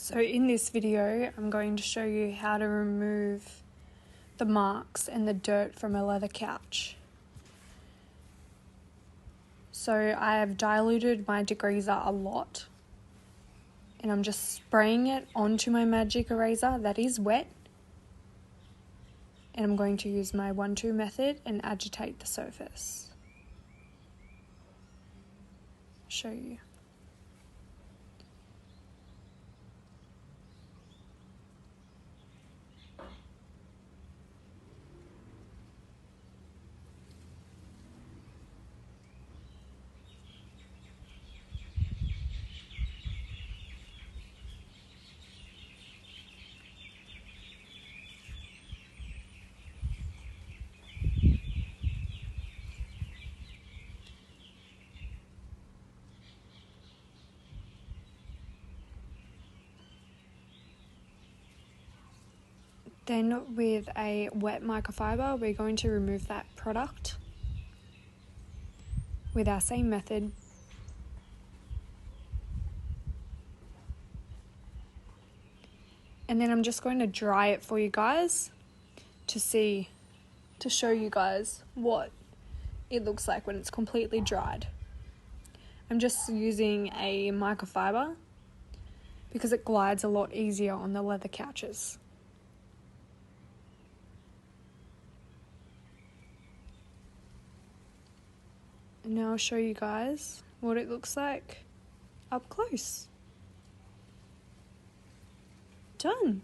So in this video, I'm going to show you how to remove the marks and the dirt from a leather couch. So I have diluted my degreaser a lot, and I'm just spraying it onto my magic eraser that is wet. And I'm going to use my 1-2 method and agitate the surface. Show you. Then with a wet microfiber, we're going to remove that product with our same method. And then I'm just going to dry it for you guys to show you guys what it looks like when it's completely dried. I'm just using a microfiber because it glides a lot easier on the leather couches. And now I'll show you guys what it looks like up close. Done.